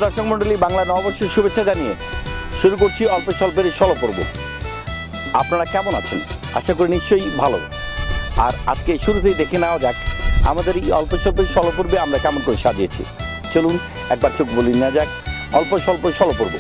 সুপ্রিয় দর্শক মণ্ডলী, বাংলা নববর্ষের শুভেচ্ছা জানিয়ে শুরু করছি অল্প স্বল্পের ষোলো পর্ব। আপনারা কেমন আছেন? আশা করি নিশ্চয়ই ভালো। আর আজকে শুরুতেই দেখে নেওয়া যাক আমাদের এই অল্প স্বল্পের ষোলো পর্বে আমরা কেমন করে সাজিয়েছি। চলুন একবার চোখ বলি নেওয়া যাক অল্প স্বল্প ষোলো পর্ব।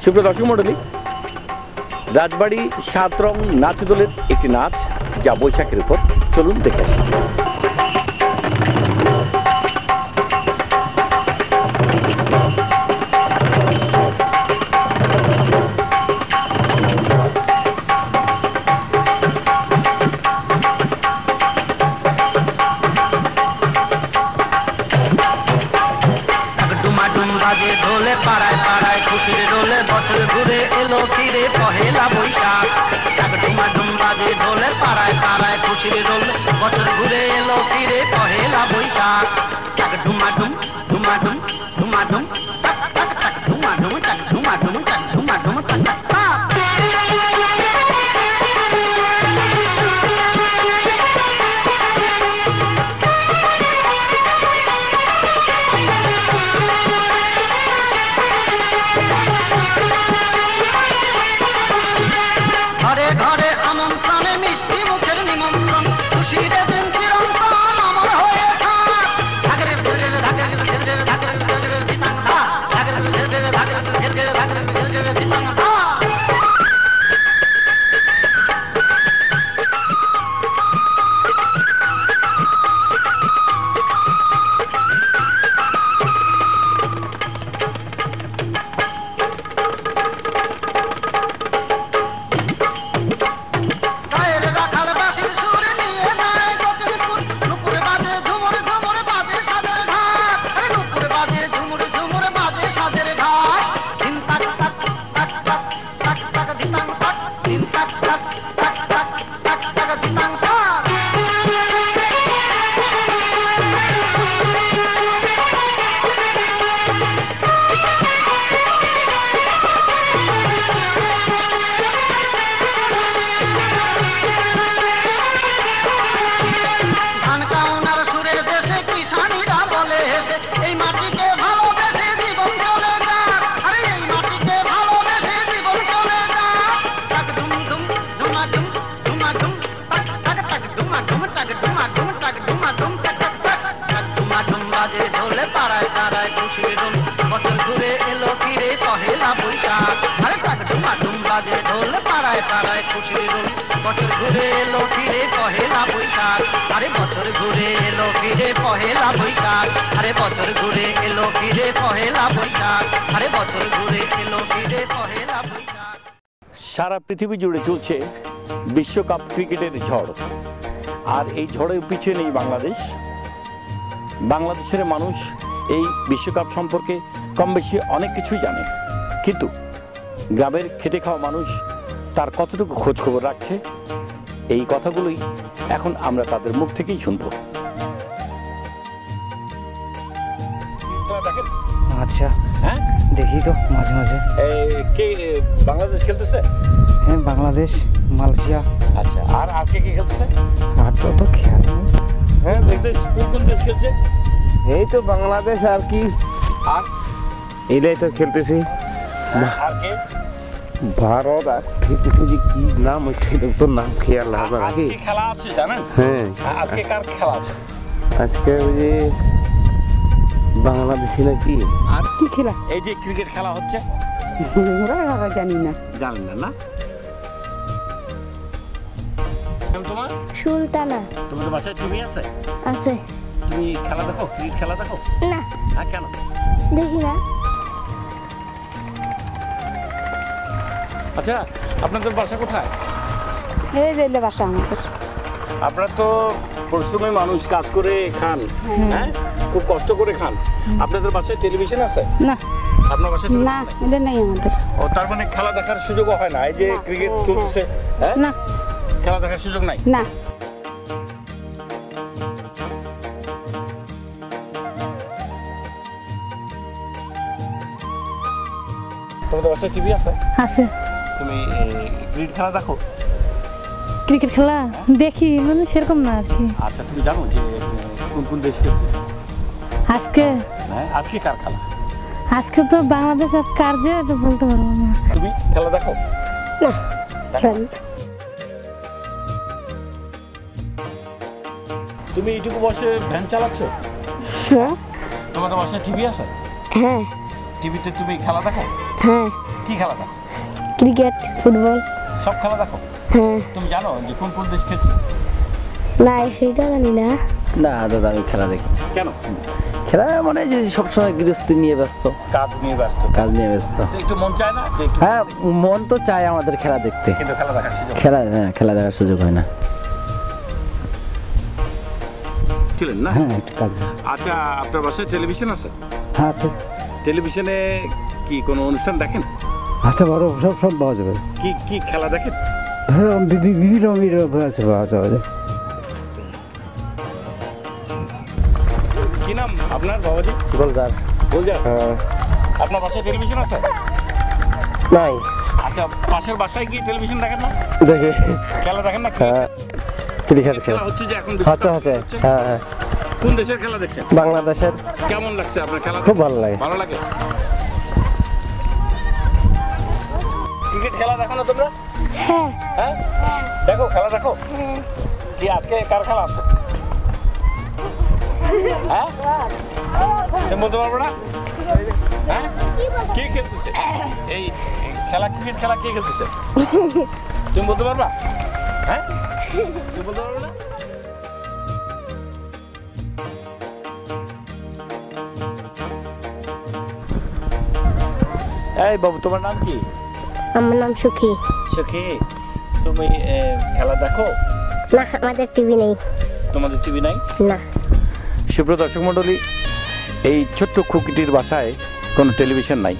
সুপ্রিয় দর্শক মণ্ডলী, রাজবাড়ি 7 রং নাচ দলের একটি নাচ, যা বৈশাখের উপর। চলুন দেখে আসি। ঢোলে পাড়ায় পাড়ায় খুশির ডোলে বছর ঘুরে এলো ফিরে পহেলা বৈশাখ। ডুমা ডুম বাজে ঢোলে পাড়ায় পাড়ায় খুশির ডোলে বছর ঘুরে এলো ফিরে পহেলা বৈশাখ। ডুমা ডুম ডুমা ডুম ডুমা ডুম টাক টাক টাক ডুমা ডুম টাক ডুমা ডুম টাক ডুমা ডুম টাক টাক। ঘরে ঘরে আমন্ত্রণে মিষ্টি মুখের নিমন্ত্রণ, খুশিরে দিন চিরন্তন অমর হয়ে থাক। ঢাকের ঢের ঢাকের ঢের ঢাকের ঢের দিতাং ধা, ঢাকের ঢের ঢাকের ঢের ঢাকের ঢের দিতাং ধা। বছর ঘুরে এলো ফিরে পহেলা বৈশাখ। আরে টাক ডুমা ডুম বাজে ঢোল পাড়ায় পাড়ায় খুশির রোল, বছর ঘুরে এলো ফিরে পহেলা বৈশাখ। আরে বছর ঘুরে এলো ফিরে পহেলা বৈশাখ। আরে বছর ঘুরে এলো ফিরে পহেলা বৈশাখ। আরে বছর ঘুরে এলো ফিরে পহেলা বৈশাখ। সারা পৃথিবী জুড়ে চলছে বিশ্বকাপ ক্রিকেটের ঝড়, আর এই ঝড়ের পিছিয়ে নেই বাংলাদেশ। বাংলাদেশের মানুষ এই বিশ্বকাপ সম্পর্কে কম বেশি অনেক কিছুই জানে, কিন্তু গ্রামের খেটে খাওয়া মানুষ তার কতটুকু খোঁজ খবর রাখছে, এই কথাগুলোই এখন আমরা তাদের মুখ থেকেই শুনবো। আচ্ছা, হ্যাঁ দেখি তো মাঝে মাঝে। কে বাংলাদেশ খেলতেছে? হ্যাঁ, বাংলাদেশ, মালয়েশিয়া। আচ্ছা, আর কে কে খেলতেছে? আর তো খেয়াল নেই। হ্যাঁ, দেখতে কোন কোন দেশ খেলছে? এই তো বাংলাদেশ, আর কি, আর এটাই তো খেলতেছি। আর কে? ভারত। আর খেলতেছি কি নাম, ওইটাই তো নাম খেয়াল হবে নাকি। আজকে খেলা আছে জানেন? হ্যাঁ, আজকে কার খেলা আছে? আজকে ওই যে বাংলাদেশি নাকি। আর কি খেলা? এই যে ক্রিকেট খেলা হচ্ছে, ওরা জানি না। জানেন না? না, তোমার সুলতানা। তোমাদের বাসায় টিভি আছে? আছে। তুমি খেলা দেখো? ক্রিকেট খেলা দেখো না, আর কেন দেখি না। আচ্ছা, আপনাদের বাসা কোথায়? এই যে বাসা আমাদের। আপনারা তো পরিশ্রমী মানুষ, কাজ করে খান, হ্যাঁ, খুব কষ্ট করে খান। আপনাদের বাসায় টেলিভিশন আছে? না। আপনার বাসায় না, এটা নেই আমাদের। ও, তার মানে খেলা দেখার সুযোগও হয় না? এই যে ক্রিকেট চলছে, হ্যাঁ, না, খেলা দেখার সুযোগ নাই? না। তোমাদের বাসায় টিভি আছে? আছে। তুমি ক্রিকেট খেলা দেখো? ক্রিকেট খেলা দেখি, মানে সেরকম না আর কি। আচ্ছা, তুমি জানো যে কোন কোন দেশ খেলছে? আজকে? হ্যাঁ, আজকে কার খেলা? আজকে তো বাংলাদেশ আর কার যে এটা বলতে পারবো না। তুমি খেলা দেখো? না তুমি এইটুকু বসে ভ্যান চালাচ্ছ? হ্যাঁ তোমাদের বাসায় টিভি আছে? হ্যাঁ টিভিতে তুমি খেলা দেখো? হ্যাঁ কি খেলা দেখো? ক্রিকেট ফুটবল সব খেলা দেখো? হ্যাঁ। তুমি জানো যে কোন কোন দেশ খেলছে? না সেটা জানি না। না দাদা, আমি খেলা দেখি। কেন? খেলা মানে যে সবসময় গৃহস্থী নিয়ে ব্যস্ত, কাজ নিয়ে ব্যস্ত। কাজ নিয়ে ব্যস্ত। তো একটু মন চায় না যে হ্যাঁ, মন তো চায় আমাদের খেলা দেখতে, কিন্তু খেলা দেখার সুযোগ খেলা দেখার সুযোগ হয় না। ছিলেন না? হ্যাঁ, একটা কাজ। আচ্ছা, আপনার বাসায় টেলিভিশন আছে? হ্যাঁ আছে। টেলিভিশনে কি কোনো অনুষ্ঠান দেখেন? আচ্ছা, বড় সব পাওয়া যাবে। কি কি খেলা দেখেন? বিভিন্ন আছে পাওয়া যাবে। কি নাম আপনার বাবাজি? গোলদার। গোলজার। হ্যাঁ। আপনার বাসায় টেলিভিশন আছে? নাই। আচ্ছা, পাশের বাসায় কি টেলিভিশন দেখেন না? দেখে। খেলা দেখেন না? হ্যাঁ, ক্রিকেট খেলা হচ্ছে যে এখন আচ্ছা আচ্ছা। হ্যাঁ হ্যাঁ। কোন দেশের খেলা দেখছেন? বাংলাদেশের। কেমন লাগছে আপনার খেলা? খুব ভালো লাগে। ভালো লাগে। ক্রিকেট খেলা দেখো না তোমরা? হ্যাঁ হ্যাঁ, দেখো, খেলা দেখো। কি আজকে কার খেলা আছে? হ্যাঁ, তুমি বলতে পারবো না? হ্যাঁ, কে খেলতেছে এই খেলা? ক্রিকেট খেলা কে খেলতেছে? তুমি বলতে পারবা? হ্যাঁ, তুমি বলতে পারবে না? এই বাবু, তোমার নাম কি? আমার নাম সুখী। সখী, তুমি খেলা দেখো? না আমাদের টিভি নেই। তোমাদের টিভি নাই? না। সুপ্রিয় দর্শক মণ্ডলী, এই ছোট্ট খুকিটির বাসায় কোনো টেলিভিশন নাই।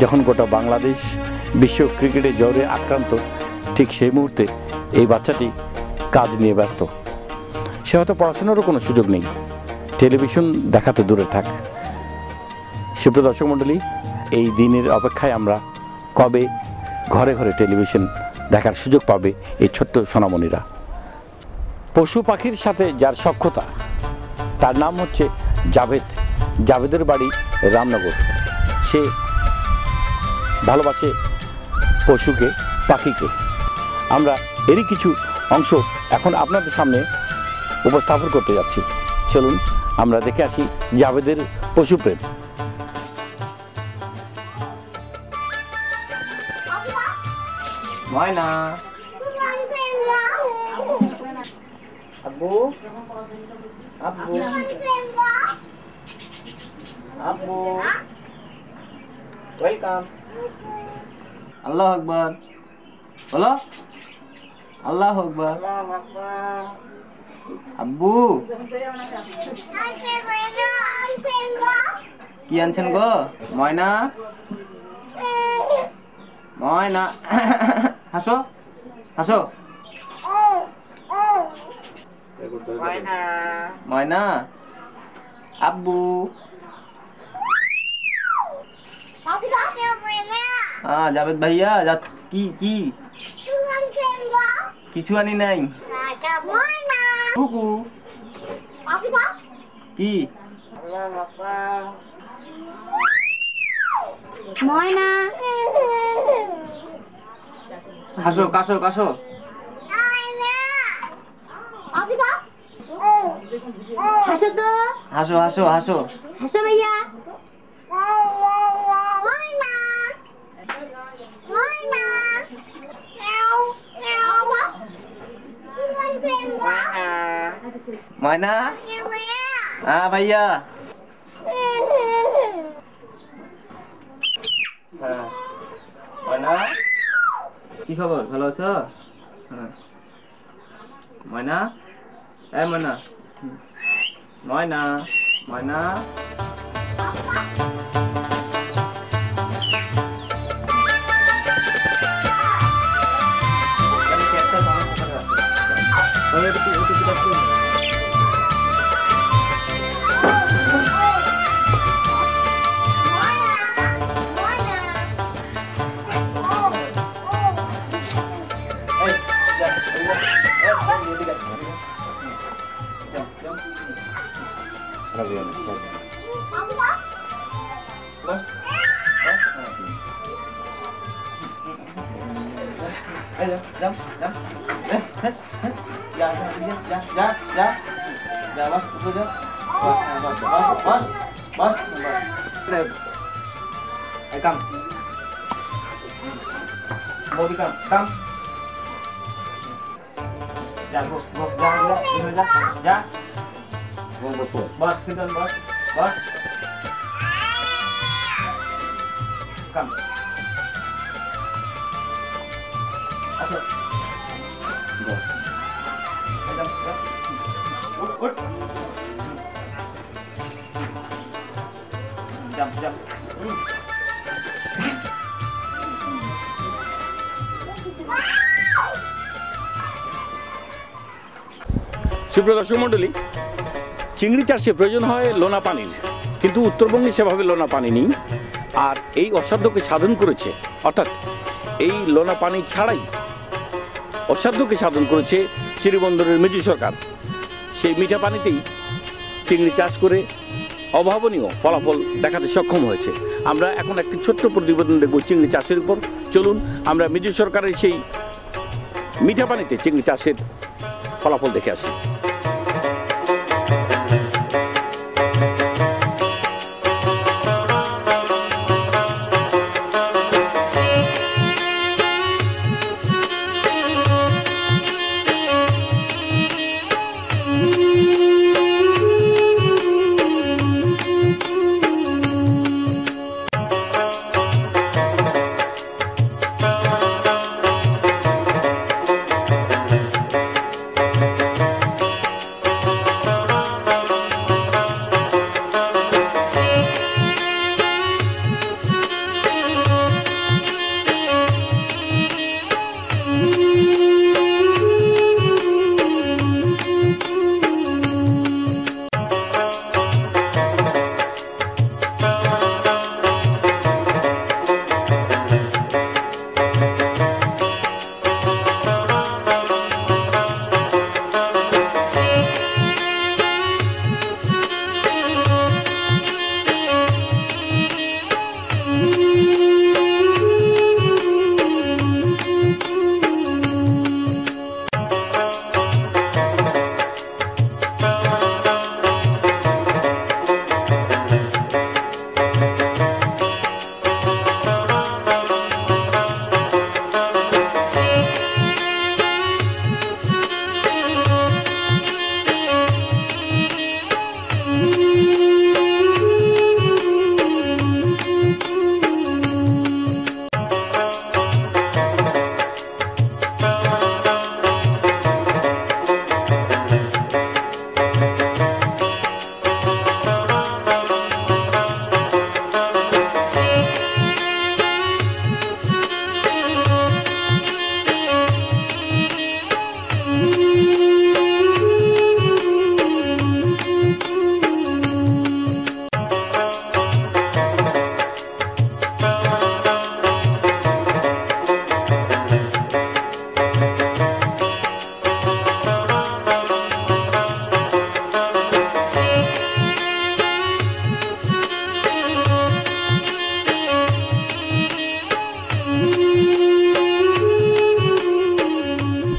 যখন গোটা বাংলাদেশ বিশ্ব ক্রিকেটে জ্বরে আক্রান্ত, ঠিক সেই মুহূর্তে এই বাচ্চাটি কাজ নিয়ে ব্যস্ত। সে হয়তো পড়াশোনারও কোনো সুযোগ নেই, টেলিভিশন দেখাতে দূরে থাক। সুপ্রিয় দর্শক মণ্ডলী, এই দিনের অপেক্ষায় আমরা, কবে ঘরে ঘরে টেলিভিশন দেখার সুযোগ পাবে এই ছোট্ট সোনামণিরা। পশু পাখির সাথে যার সখ্যতা, তার নাম হচ্ছে জাভেদ। জাভেদের বাড়ি রামনগর। সে ভালোবাসে পশুকে, পাখিকে। আমরা এরই কিছু অংশ এখন আপনাদের সামনে উপস্থাপন করতে যাচ্ছি। চলুন আমরা দেখে আসি জাভেদের পশুপ্রেম। ময়না, আব্বু, আব্বু, আব্বু, ওয়েলকাম। আল্লাহ আকবার বলো। আল্লাহ আকবার। আব্বু, কি আনছেন গো? ময়না, ময়না, হাসো হাসো। ময়না, আব্বু, জাভেদ ভাইয়া কি কি কিছু আনি নাই। কুকু কি? ময়না হাসো, কাশো কাশো। হাসো তো। হাসো হাসো হাসো। হাসো ভাইয়া। ময়না ময়না ময়না, হ্যাঁ ভাইয়া। হ্যাঁ ময়না, কি খবর? ভালো আছো? হ্যাঁ ময়না, এই ময়না, ময়না, ময়না। সুপ্রিয় দর্শক মণ্ডলী, চিংড়ি চাষে প্রয়োজন হয় লোনা পানির, কিন্তু উত্তরবঙ্গে সেভাবে লোনা পানি নেই। আর এই অসাধ্যকে সাধন করেছে, অর্থাৎ এই লোনা পানি ছাড়াই অসাধ্যকে সাধন করেছে চিরিবন্দরের মেজু সরকার। সেই মিঠা পানিতেই চিংড়ি চাষ করে অভাবনীয় ফলাফল দেখাতে সক্ষম হয়েছে। আমরা এখন একটি ছোট্ট প্রতিবেদন দেখব চিংড়ি চাষের উপর। চলুন আমরা মেজু সরকারের সেই মিঠা পানিতে চিংড়ি চাষের ফলাফল দেখে আসি।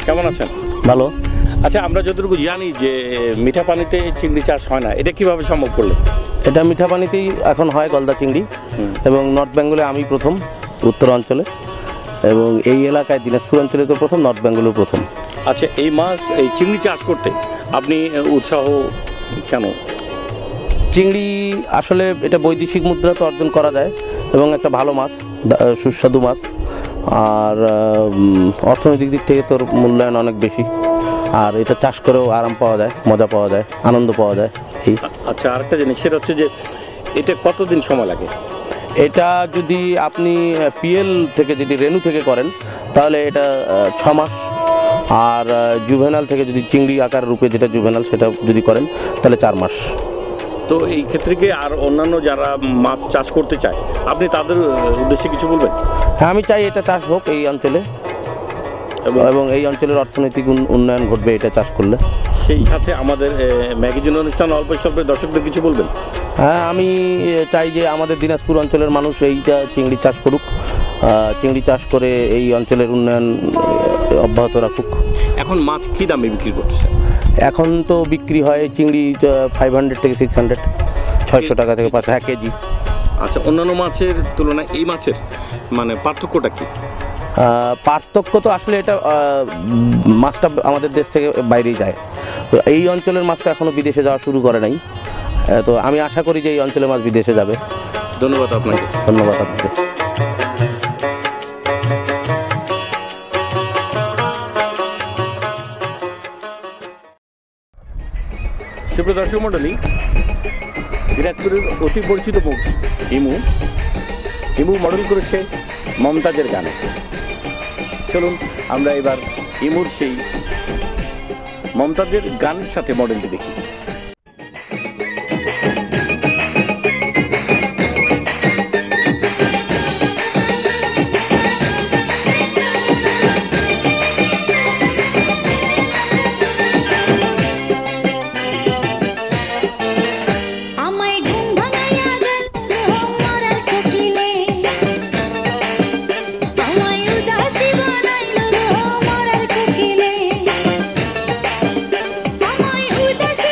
কেমন আছেন? ভালো। আচ্ছা, আমরা যতটুকু জানি যে মিঠা পানিতে চিংড়ি চাষ হয় না, এটা কিভাবে সম্ভব করলেন? এটা মিঠা পানিতেই এখন হয় গলদা চিংড়ি, এবং নর্থ বেঙ্গলে আমি প্রথম, উত্তর অঞ্চলে, এবং এই এলাকায় দিনাজপুর অঞ্চলে তো প্রথম, নর্থ বেঙ্গলেও প্রথম। আচ্ছা, এই মাছ এই চিংড়ি চাষ করতে আপনি উৎসাহ কেন? চিংড়ি আসলে এটা বৈদেশিক মুদ্রা তো অর্জন করা যায়, এবং একটা ভালো মাছ, সুস্বাদু মাছ, আর অর্থনৈতিক দিক থেকে তোর মূল্যায়ন অনেক বেশি, আর এটা চাষ করেও আরাম পাওয়া যায়, মজা পাওয়া যায়, আনন্দ পাওয়া যায়। এই আচ্ছা, আরেকটা জিনিস সেটা হচ্ছে যে এটা কতদিন সময় লাগে? এটা যদি আপনি পিএল থেকে, যদি রেনু থেকে করেন, তাহলে এটা 6 মাস, আর জুভেনাল থেকে যদি চিংড়ি আকার রূপে যেটা জুভেনাল সেটা যদি করেন তাহলে 4 মাস। তো এই ক্ষেত্রে কি আর অন্যান্য যারা মাছ চাষ করতে চায়, আপনি তাদের উদ্দেশ্যে কিছু বলবেন? হ্যাঁ, আমি চাই এটা চাষ হোক এই অঞ্চলে, এবং এই অঞ্চলের অর্থনৈতিক উন্নয়ন ঘটবে এটা চাষ করলে। সেই সাথে আমাদের ম্যাগাজিন অনুষ্ঠান অল্প স্বল্প দর্শকদের কিছু বলবেন? হ্যাঁ, আমি চাই যে আমাদের দিনাজপুর অঞ্চলের মানুষ এইটা চিংড়ি চাষ করুক, চিংড়ি চাষ করে এই অঞ্চলের উন্নয়ন অব্যাহত রাখুক। এখন মাছ কী দামে বিক্রি করছে? এখন তো বিক্রি হয় চিংড়ি 500 থেকে 600, 600 টাকা থেকে 500 কেজি। আচ্ছা, অন্যান্য মাছের তুলনায় এই মাছের মানে পার্থক্যটা কি? পার্থক্য তো আসলে এটা মাছটা আমাদের দেশ থেকে বাইরেই যায়, তো এই অঞ্চলের মাছটা এখনও বিদেশে যাওয়া শুরু করে নাই। তো আমি আশা করি যে এই অঞ্চলের মাছ বিদেশে যাবে। ধন্যবাদ আপনাকে। ধন্যবাদ আপনাকে। সুপ্রিয় দর্শক মণ্ডলী, দিনাজপুরের অতি পরিচিত মুখ ইমু মডেল করেছে মমতাজের গানে। চলুন আমরা এবার ইমুর সেই মমতাজের গানের সাথে মডেলটি দেখি। আমায় ঘুম ভাঙাইয়া গেল মরার কোকিলে, আমায় উদাসী বানাইল মরার কোকিলে, আমায় উদাসী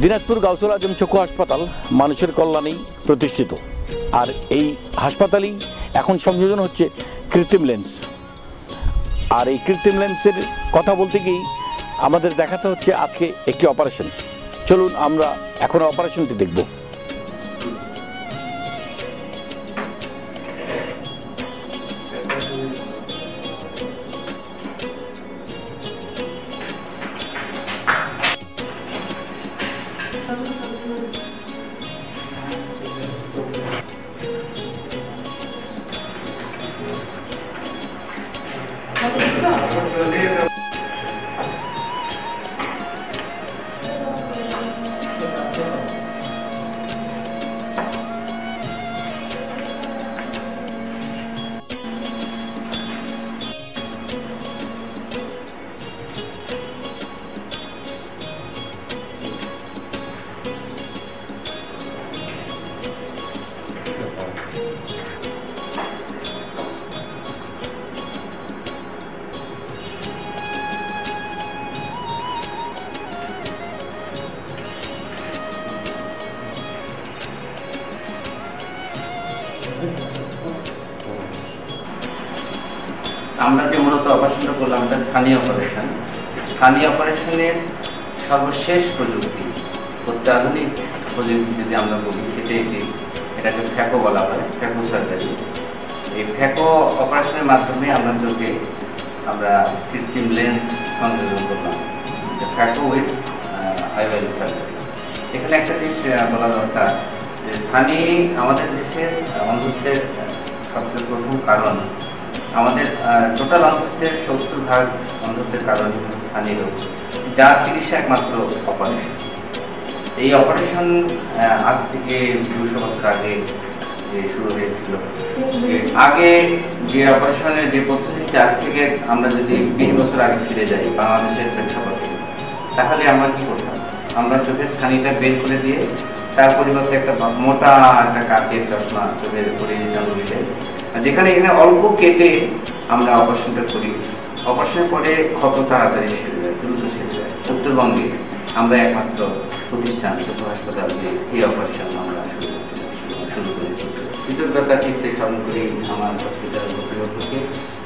দিনাজপুর গাউসুল আজম চক্ষু হাসপাতাল মানুষের কল্যাণেই প্রতিষ্ঠিত, আর এই হাসপাতালেই এখন সংযোজন হচ্ছে কৃত্রিম লেন্স। আর এই কৃত্রিম লেন্সের কথা বলতে গিয়েই আমাদের দেখাতে হচ্ছে আজকে একটি অপারেশন। চলুন আমরা এখন অপারেশনটি দেখব। আমরা যে মূলত অপারেশনটা করলাম এটা স্থানীয় অপারেশন। স্থানীয় অপারেশনের সর্বশেষ প্রযুক্তি, অত্যাধুনিক প্রযুক্তি যদি আমরা বলি এটাকে ফ্যাকো বলা হয়, ফ্যাকো সার্জারি। এই ফ্যাকো অপারেশনের মাধ্যমে আমরা চোখে আমরা কৃত্রিম লেন্স সংযোজন করলাম, ফ্যাকো উইথ আইভ্যারি সার্জারি। এখানে একটা জিনিস বলা দরকার যে ছানি আমাদের দেশের অন্ধত্বের সবচেয়ে প্রথম কারণ। আমাদের টোটাল অন্ধত্বের 70% অন্ধত্বের কারণ ছানি রোগ, যার চিকিৎসা একমাত্র অপারেশন। এই অপারেশন আজ থেকে 200 বছর আগে যে শুরু হয়েছিল। আগে যে অপারেশনের যে পদ্ধতিতে আজ থেকে আমরা যদি 20 বছর আগে ফিরে যাই বাংলাদেশের প্রেক্ষাপটে, তাহলে আমরা কি করতাম? আমরা চোখের ছানিটা বের করে দিয়ে তার পরিবর্তে একটা মোটা একটা কাচের চশমা চোখের পরিয়ে দিতাম রোগীদের, যেখানে এখানে অল্প কেটে আমরা অপারেশনটা করি। অপারেশনের পরে ক্ষত তাড়াতাড়ি সেরে যায়, দ্রুত সেরে যায়। উত্তরবঙ্গে আমরা একমাত্র প্রতিষ্ঠান চক্ষু হাসপাতাল যে এই অপারেশন আমরা শুরু করেছি। কৃতজ্ঞতা চিত্তে স্মরণ করি আমার হসপিটাল কর্তৃপক্ষকে,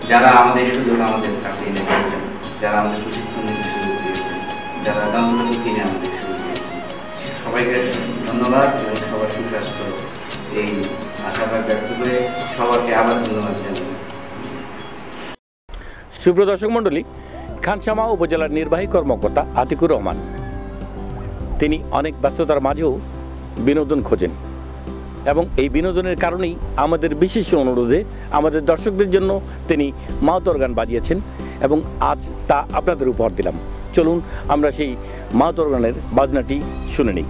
যারা আমাদের সুযোগ আমাদের কাছে এনে দিয়েছেন, যারা আমাদের প্রশিক্ষণ নিতে সুযোগ দিয়েছেন, যারা যন্ত্রপাতি কিনে আমাদের সুযোগ দিয়েছেন, সবাইকে ধন্যবাদ এবং সবার সুস্বাস্থ্য এই আশাবাদ ব্যক্ত করে সবাইকে আবার ধন্যবাদ জানাই। সুপ্রিয় দর্শক মণ্ডলী, খানসামা উপজেলার নির্বাহী কর্মকর্তা আতিকুর রহমান, তিনি অনেক ব্যস্ততার মাঝেও বিনোদন খোঁজেন এবং এই বিনোদনের কারণেই আমাদের বিশেষ অনুরোধে আমাদের দর্শকদের জন্য তিনি মাউথ অর্গান বাজিয়েছেন এবং আজ তা আপনাদের উপহার দিলাম। চলুন আমরা সেই মাউথ অর্গানের বাজনাটি শুনে নিই।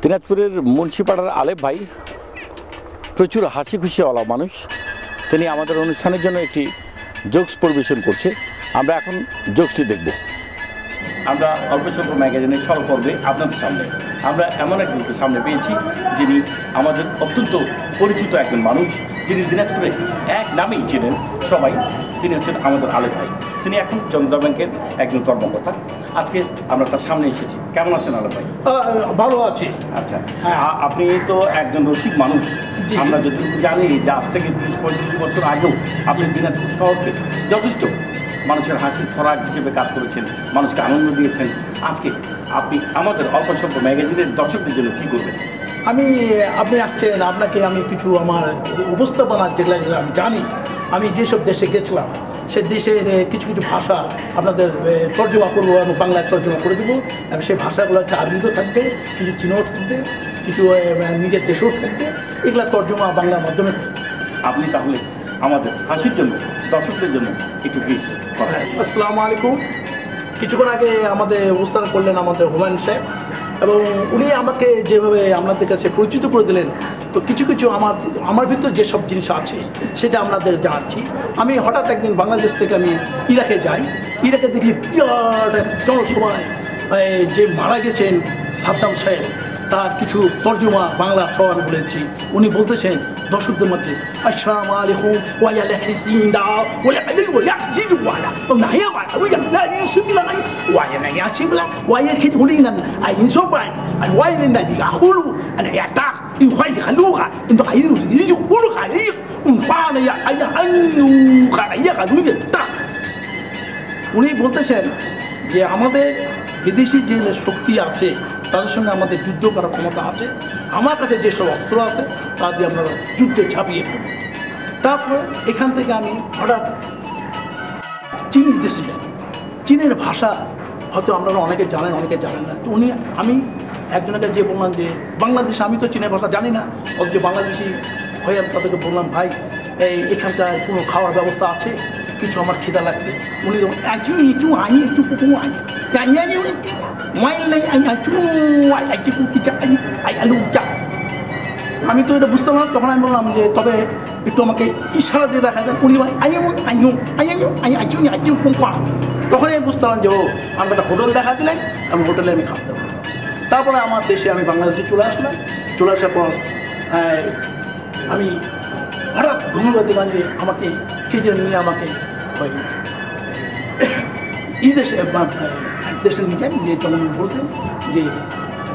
দিনাজপুরের মুন্সিপাড়ার আলেপ ভাই প্রচুর হাসি খুশিওয়ালা মানুষ। তিনি আমাদের অনুষ্ঠানের জন্য একটি জোকস পরিবেশন করছে। আমরা এখন জোকসটি দেখব। আমরা অল্প স্বল্প ম্যাগাজিনের সরল পর্বে আপনাদের সামনে আমরা এমন একজনকে সামনে পেয়েছি যিনি আমাদের অত্যন্ত পরিচিত একজন মানুষ, যিনি দিনাজপুরে এক নামেই চেনেন সবাই। তিনি হচ্ছেন আমাদের আলেপ ভাই। তিনি এখন জনতা ব্যাংকের একজন কর্মকর্তা। আজকে আমরা তার সামনে এসেছি। কেমন আছেন আলেপ ভাই? ভালো আছি। আচ্ছা, আপনি তো একজন রসিক মানুষ। আমরা যতটুকু জানি যে আজ থেকে 30-35 বছর আগেও আপনি দিনাজপুর শহরকে যথেষ্ট মানুষের হাসির খোরাক হিসেবে কাজ করেছেন, মানুষকে আনন্দ দিয়েছেন। আজকে আপনি আমাদের অল্প স্বল্প ম্যাগাজিনের দর্শকদের জন্য কী করবেন? আপনি আসছেন, আপনাকে আমি কিছু আমার উপস্থাপনা যেগুলো আমি জানি, আমি যেসব দেশে গেছিলাম সে দেশের কিছু কিছু ভাষা আপনাদের তর্জমা করবো এবং বাংলায় তর্জমা করে দেবো। এবং সেই ভাষাগুলো হচ্ছে আরবিতেও থাকবে, কিছু চীনেও থাকবে, কিছু নিজের দেশেও থাকবে। এগুলা তর্জমা বাংলার মাধ্যমে। আপনি তাহলে আমাদের হাসির জন্য দর্শকদের জন্য একটু প্লিজ করেন। আসসালামু আলাইকুম। কিছুক্ষণ আগে আমাদের উপস্থান করলেন আমাদের হুমায়ুন সাহেব, এবং উনি আমাকে যেভাবে আপনাদের কাছে পরিচিত করে দিলেন, তো কিছু কিছু আমার ভিতর যেসব জিনিস আছে সেটা আপনাদের জানাচ্ছি। আমি হঠাৎ একদিন বাংলাদেশ থেকে আমি ইরাকে যাই। ইরাকে দেখি বিরাট জনসভায় যে মারা গেছেন সাদ্দাম সাহেব, তার কিছু তর্জমা বাংলা সবার বলেছি। উনি বলতেছেন দর্শকদের মধ্যে, আসসালামু আলাইকুম ওয়া লাহিসিন দা ওয়া আলাইকুম ওয়া জিদু ওয়ালা না ইয়া ওয়া লা ইসবিলা ওয়া না ইয়াসিবলা ওয়া ইয়াকিদ হুলিনা আই ইনসোবাই আই ওয়া ইননা ইয়াকুলু আনা ইয়াতাক ইখাই খালুগা انتو عايزين يقولوا عليه وقانا يا انو খাইয়া খালুগে তা। উনি বলতেছেন যে আমাদের বিদেশি যে শক্তি আছে তাদের সঙ্গে আমাদের যুদ্ধ করার ক্ষমতা আছে। আমার কাছে যেসব অস্ত্র আছে তা দিয়ে আমরা যুদ্ধে ঝাঁপিয়ে পড়ব। তারপর এখান থেকে আমি হঠাৎ চীন দেশে যাই। চীনের ভাষা হয়তো আপনারা অনেকে জানেন, অনেকে জানেন না। তো আমি একজনকে যে বললাম যে বাংলাদেশে, আমি তো চীনের ভাষা জানি না, অথচ বাংলাদেশি হয়ে আমি তাদেরকে বললাম, ভাই এখানকার কোনো খাওয়ার ব্যবস্থা আছে? কিছু আমার খিদা লাগছে। উনি আমি তো এটা বুঝতে পারলাম। তখন আমি বললাম যে তবে একটু আমাকে ইশারা দিয়ে দেখা যায়। উনি তখন আমি বুঝতে পারলাম যে ও আমাকে একটা হোটেল দেখা দিলেন, আমি হোটেলে আমি খাওয়া দাওয়া। তারপরে আমার দেশে আমি বাংলাদেশে চলে আসলাম। চলে আসার পর আমি হঠাৎ ঘুমিয়ে দিলাম যে আমাকে কে যেন নিয়ে আমাকে ওই এই দেশে দেশে নিয়ে যান। যে তখন বলতেন যে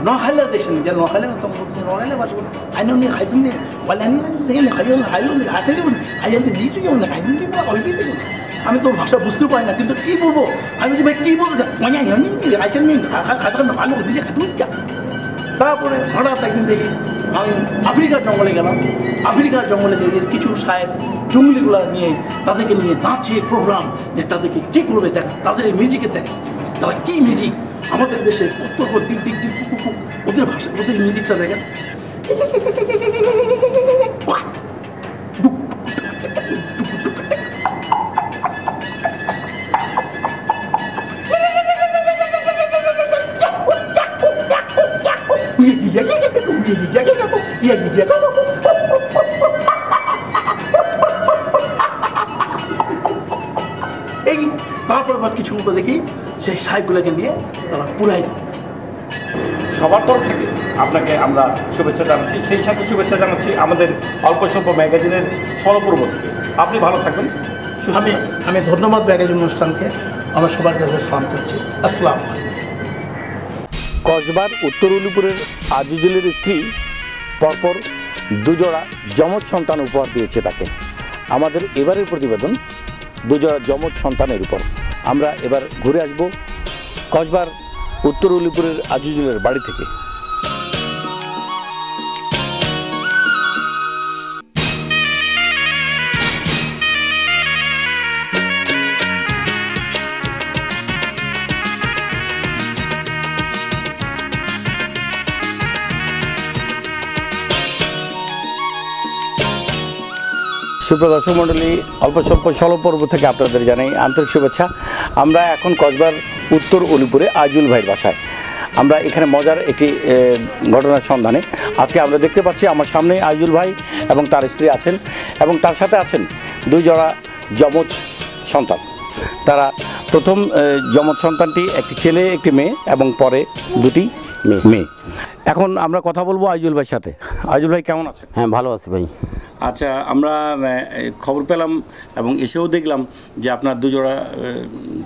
নহাইলা দেশে নিয়ে যান। নহাইলা তখন বলতেন নহাইলা ভাষা বলতে আইন নিয়ে খাইতেন নিয়ে বলে সেখানে খাইও না খাইও না হাতে দেবো না আইনতে দিয়েছি কেমন না খাইতেন দিব ওই দিয়ে দেবো। আমি তো ভাষা বুঝতে পারি না, কিন্তু কী বলবো আমি যে ভাই কী বলতে চাই মানে আইতেন নিয়ে খাতা ভালো দিয়ে খাতুন যা। তারপরে হঠাৎ একদিন দেখি আমি আফ্রিকার জঙ্গলে গেলাম। আফ্রিকার জঙ্গলে দেখি কিছু সাহেব জঙ্গলিগুলো নিয়ে তাদেরকে নিয়ে নাচে প্রোগ্রাম, যে তাদেরকে কী করবে দেখ, তাদের এই মিউজিকে দেখে তারা কী মিউজিক আমাদের দেশে উত্তর টিক টিক টিক ওদের ভাষা ওদের মিউজিকটা দেখেন। এই তারপর আবার কিছু মতো দেখি সেই সাহেবগুলোকে নিয়ে তারা পুরাই দেয়। সবার তরফ থেকে আপনাকে আমরা শুভেচ্ছা জানাচ্ছি। সেই সাথে শুভেচ্ছা জানাচ্ছি আমাদের অল্প স্বল্প ম্যাগাজিনের সরপূর্ব থেকে। আপনি ভালো থাকবেন। আমি ধন্যবাদ ম্যাগাজিন অনুষ্ঠানকে, আমার সবার কাছে সালাম করছি। আসসালাম। কসবার উত্তর উলিপুরের আজিজুলের স্ত্রী পরপর দুজোড়া যমজ সন্তান উপহার দিয়েছে তাকে। আমাদের এবারের প্রতিবেদন দুজোড়া যমজ সন্তানের উপর। আমরা এবার ঘুরে আসব কসবার উত্তর উলিপুরের আজিজুলের বাড়ি থেকে। সুপ্রদর্শক মণ্ডলী, অল্প স্বল্প স্বল্প পর্ব থেকে আপনাদের জানাই আন্তরিক শুভেচ্ছা। আমরা এখন কসবার উত্তর উলিপুরে আজিজুল ভাইয়ের বাসায়। আমরা এখানে মজার একটি ঘটনার সন্ধানে আজকে আমরা দেখতে পাচ্ছি আমার সামনে আইজুল ভাই এবং তার স্ত্রী আছেন এবং তার সাথে আছেন দুই জোড়া যমজ সন্তান। তারা প্রথম যমজ সন্তানটি একটি ছেলে একটি মেয়ে এবং পরে দুটি মেয়ে। এখন আমরা কথা বলবো আইজুল ভাইয়ের সাথে। আইজুল ভাই কেমন আছেন? হ্যাঁ, ভালো আছি ভাই। আচ্ছা, আমরা খবর পেলাম এবং এসেও দেখলাম যে আপনার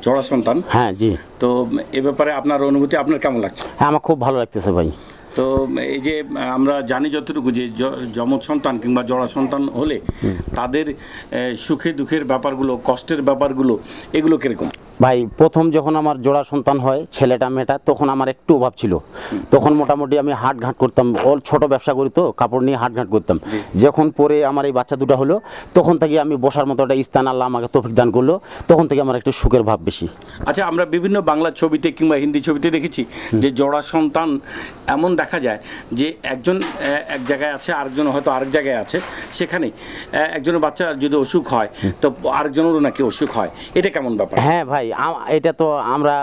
জোড়া সন্তান। হ্যাঁ জি। তো এ ব্যাপারে আপনার অনুভূতি আপনার কেমন লাগছে? হ্যাঁ, আমার খুব ভালো লাগতেছে ভাই। তো এই যে আমরা জানি যতটুকু যে যমজ সন্তান কিংবা জোড়া সন্তান হলে তাদের সুখে দুঃখের ব্যাপারগুলো, কষ্টের ব্যাপারগুলো, এগুলো কিরকম? ভাই, প্রথম যখন আমার জোড়া সন্তান হয়, ছেলেটা মেয়েটা, তখন আমার একটু অভাব ছিল। তখন মোটামুটি আমি হাটঘাট করতাম, ওর ছোট ব্যবসা করি তো, কাপড় নিয়ে হাটঘাট করতাম। যখন পরে আমার এই বাচ্চা দুটো হলো, তখন থেকে আমি বসার মতো একটা স্থান আল্লাহ আমাকে তৌফিক দান করলো, তখন থেকে আমার একটু সুখের ভাব বেশি। আচ্ছা, আমরা বিভিন্ন বাংলা ছবিতে কিংবা হিন্দি ছবিতে দেখেছি যে জোড়া সন্তান এমন দেখা যায় যে একজন এক জায়গায় আছে, আরেকজন হয়তো আরেক জায়গায় আছে, সেখানে একজনের বাচ্চা যদি অসুখ হয় তো আরেকজনেরও নাকি অসুখ হয়, এটা কেমন ব্যাপার? হ্যাঁ ভাই, এটা তো আমরা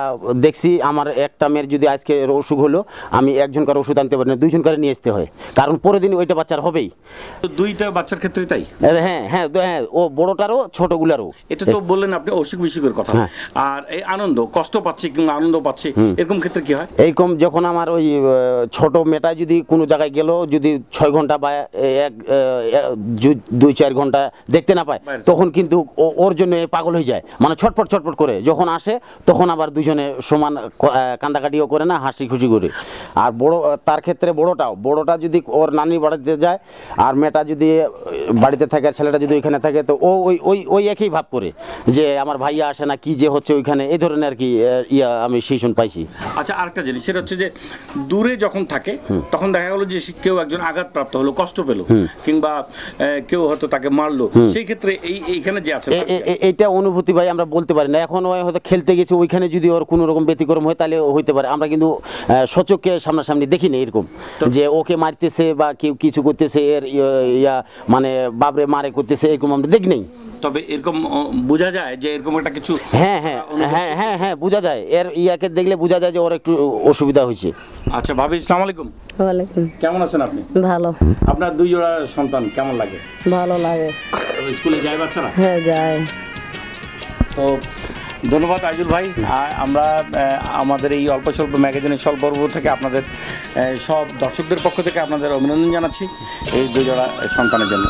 দেখছি। আমার একটা মেয়ের যদি আজকে অসুখ হলো, আমি একজনকার ওষুধ আনতে পারি না, দুইজনকার নিয়ে আসতে হয়, কারণ পরের দিন ওইটা বাচ্চার হবেই। তো দুইটা বাচ্চার ক্ষেত্রে তাই? হ্যাঁ হ্যাঁ হ্যাঁ, ও বড়টারও ছোটগুলারও। এটা তো বললেন আপনি অসুখ বিসুখের কথা। আর এই আনন্দ, কষ্ট পাচ্ছে কিংবা আনন্দ পাচ্ছে, এরকম ক্ষেত্রে কি হয়? এইরকম যখন আমার ওই ছোট মেয়েটা যদি কোনো জায়গায় গেল, যদি 6 ঘন্টা বা 2-4 ঘন্টা দেখতে না পায়, তখন কিন্তু ওর জন্য পাগল হয়ে যায়, মানে ছটপট ছটপট করে। যখন আসে তখন আবার দুজনে সমান কান্দাকাটিও করে না, হাসি খুশি করে। আর তার ক্ষেত্রে বড়টা যদি ওর নানির বাড়িতে যায়, আর মেয়েটা যদি বাড়িতে থাকে, ছেলেটা যদি ওইখানে থাকে, তো ও ওই একই ভাব করে যে আমার ভাইয়া আসে না, কি যে হচ্ছে ওইখানে, এই ধরনের আর কি আমি সেই পাইছি। আচ্ছা, আরেকটা জিনিস, সেটা হচ্ছে যে দূরে যখন থাকে তখন দেখা গেল যে কেউ একজন আঘাতপ্রাপ্ত হলো, কষ্ট পেল, কিংবা কেউ হয়তো তাকে মারলো, সেই ক্ষেত্রে এইখানে যে আছে এইটা অনুভূতি ভাই আমরা বলতে পারি না। এখন হয়তো খেলতে গেছে, ওইখানে যদি ওর কোনো রকম ব্যতিক্রম হয় তাহলে হইতে পারে। আমরা কিন্তু সচক্ষে সামনাসামনি দেখি না এরকম যে ওকে মারতেছে বা কেউ কিছু করতেছে, এর মানে বাবরে মারে করতেছে, এরকম আমরা দেখি নেই। তবে এরকম বোঝা যায় যে এরকম একটা কিছু। হ্যাঁ হ্যাঁ হ্যাঁ হ্যাঁ হ্যাঁ, বোঝা যায়, এর ইয়াকে দেখলে বোঝা যায় যে ওর একটু অসুবিধা হয়েছে। আচ্ছা ভাবি, আসসালামু আলাইকুম। ওয়ালাইকুম। কেমন আছেন আপনি? ভালো। আপনার দুই জোড়া সন্তান কেমন লাগে? ভালো লাগে। স্কুলে যায় বাচ্চারা? হ্যাঁ, যায়। তো ধন্যবাদ আইজুল ভাই। আমরা আমাদের এই অল্প স্বল্প ম্যাগাজিনের স্বল্প পর্ব থেকে আপনাদের সব দর্শকদের পক্ষ থেকে আপনাদের অভিনন্দন জানাচ্ছি এই দুই জোড়া সন্তানের জন্য।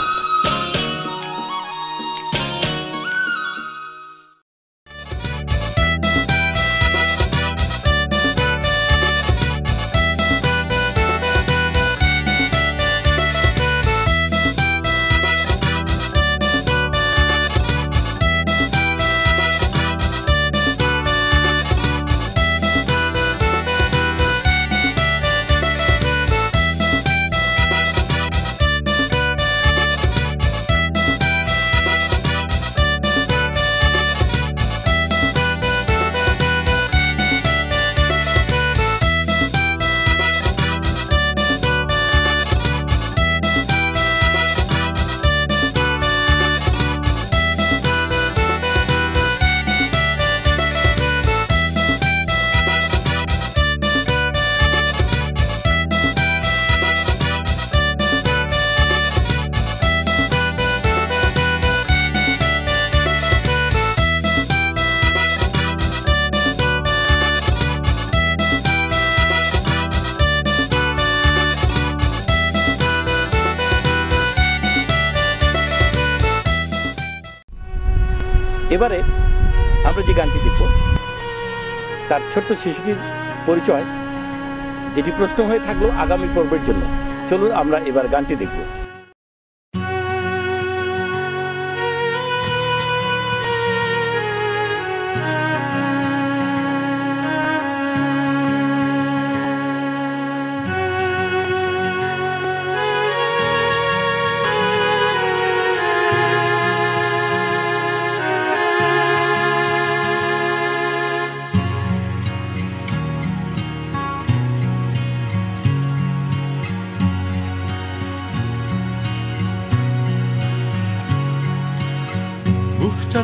এবারে আমরা যে গানটি দেখব তার ছোট্ট শিশুটির পরিচয়, যেটি প্রশ্ন হয়ে থাকলো আগামী পর্বের জন্য। চলুন আমরা এবার গানটি দেখব।